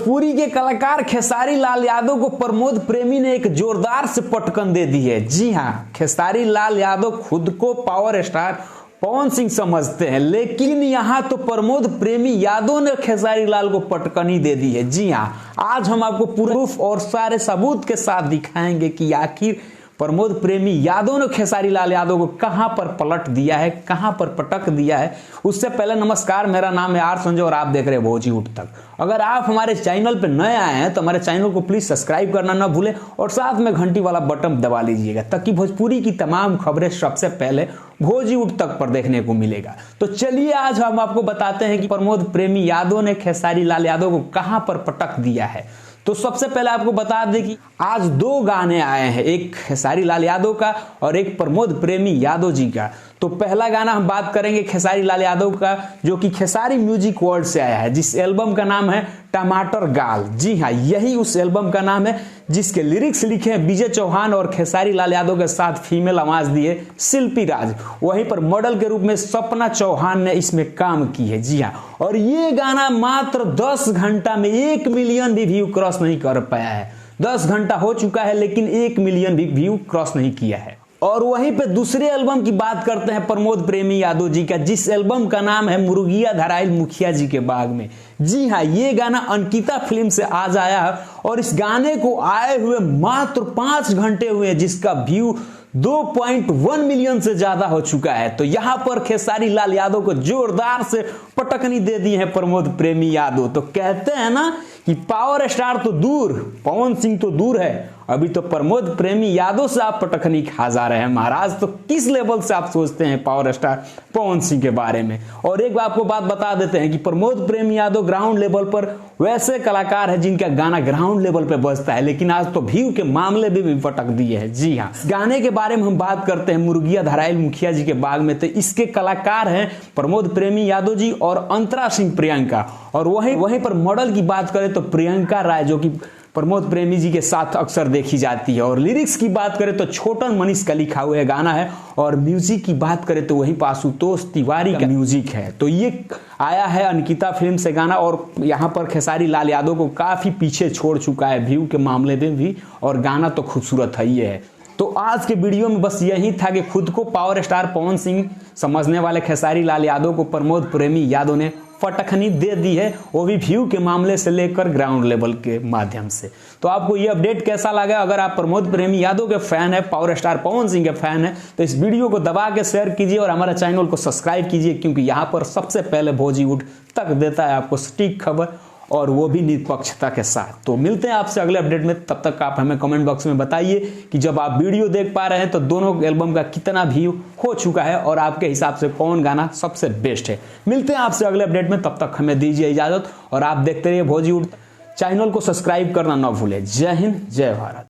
भोजपुरी के कलाकार खेसारी लाल यादव को प्रमोद प्रेमी ने एक जोरदार से पटकन दे दी है। जी हां, खेसारी लाल यादव खुद को पावर स्टार पवन सिंह समझते हैं, लेकिन यहां तो प्रमोद प्रेमी यादव ने खेसारी लाल को पटकनी दे दी है। जी हां, आज हम आपको प्रूफ और सारे सबूत के साथ दिखाएंगे कि आखिर प्रमोद प्रेमी यादव ने खेसारी लाल यादव को कहां पर पलट दिया है, कहां पर पटक दिया है। उससे पहले नमस्कार, मेरा नाम है आर संजय और आप देख रहे हैं भोजी उठ तक। अगर आप हमारे चैनल पर नए आए हैं तो हमारे चैनल को प्लीज सब्सक्राइब करना ना भूलें और साथ में घंटी वाला बटन दबा लीजिएगा ताकि भोजपुरी की तमाम खबरें सबसे पहले भोजी उठ तक पर देखने को मिलेगा। तो चलिए आज हम आपको बताते हैं कि प्रमोद प्रेमी यादव ने खेसारी लाल यादव को कहां पर पटक दिया है। तो सबसे पहले आपको बता दें कि आज दो गाने आए हैं, एक खेसारी लाल यादव का और एक प्रमोद प्रेमी यादव जी का। तो पहला गाना हम बात करेंगे खेसारी लाल यादव का, जो कि खेसारी म्यूजिक वर्ल्ड से आया है, जिस एल्बम का नाम है टमाटर गाल। जी हाँ, यही उस एल्बम का नाम है जिसके लिरिक्स लिखे हैं विजय चौहान और खेसारी लाल यादव के साथ फीमेल आवाज दिए शिल्पी राज। वहीं पर मॉडल के रूप में सपना चौहान ने इसमें काम की है। जी हाँ, और ये गाना मात्र 10 घंटा में 1 मिलियन भी व्यू क्रॉस नहीं कर पाया है। 10 घंटा हो चुका है लेकिन 1 मिलियन भी व्यू क्रॉस नहीं किया है। और वहीं पे दूसरे एल्बम की बात करते हैं प्रमोद प्रेमी यादव जी का, जिस एल्बम का नाम है मुर्गिया धराइल मुखिया जी के बाग में। जी हाँ, ये गाना अंकिता फिल्म से आज आया है और इस गाने को आए हुए मात्र 5 घंटे हुए, जिसका व्यू 2.1 मिलियन से ज्यादा हो चुका है। तो यहां पर खेसारी लाल यादव को जोरदार से पटकनी दे दी है प्रमोद प्रेमी यादव। तो कहते हैं ना कि पावर स्टार तो दूर, पवन सिंह तो दूर है, अभी तो प्रमोद प्रेमी यादव से आप पटकनी खा जा रहे हैं महाराज। तो किस लेवल से आप सोचते हैं पावर स्टार पवन सिंह के बारे में। और एक आपको बात बता देते हैं कि प्रमोद प्रेमी यादव ग्राउंड लेवल पर वैसे कलाकार है जिनका गाना ग्राउंड लेवल पे बजता है, लेकिन आज तो व्यू के मामले भी पटक दिए हैं। जी हाँ, गाने के बारे में हम बात करते हैं मुर्गिया धराइल मुखिया जी के बाग में। तो इसके कलाकार हैं प्रमोद प्रेमी यादव जी और अंतरा सिंह प्रियंका। और वहीं पर मॉडल की बात करें तो प्रियंका राय, जो कि प्रमोद प्रेमी जी के साथ अक्सर देखी जाती है। और लिरिक्स की बात करें तो छोटन मनीष का लिखा हुआ गाना है। और म्यूजिक की बात करें तो वहीं आशुतोष तिवारी का म्यूजिक है। तो ये आया है अंकिता फिल्म से गाना और यहाँ पर खेसारी लाल यादव को काफी पीछे छोड़ चुका है व्यू के मामले में भी, और गाना तो खूबसूरत है। ये है तो आज के वीडियो में बस यही था कि खुद को पावर स्टार पवन सिंह समझने वाले खेसारी लाल यादव को प्रमोद प्रेमी यादव ने पटखनी दे दी है, वो भी व्यू के मामले से लेकर ग्राउंड लेवल के माध्यम से। तो आपको ये अपडेट कैसा लगा? अगर आप प्रमोद प्रेमी यादव के फैन है, पावर स्टार पवन सिंह के फैन है, तो इस वीडियो को दबा के शेयर कीजिए और हमारे चैनल को सब्सक्राइब कीजिए, क्योंकि यहाँ पर सबसे पहले भोजी उठ तक देता है आपको सटीक खबर, और वो भी निष्पक्षता के साथ। तो मिलते हैं आपसे अगले अपडेट में, तब तक आप हमें कमेंट बॉक्स में बताइए कि जब आप वीडियो देख पा रहे हैं तो दोनों एल्बम का कितना व्यू हो चुका है और आपके हिसाब से कौन गाना सबसे बेस्ट है। मिलते हैं आपसे अगले अपडेट में, तब तक हमें दीजिए इजाजत और आप देखते रहिए भोजी उठ। चैनल को सब्सक्राइब करना ना भूलें। जय हिंद, जय भारत।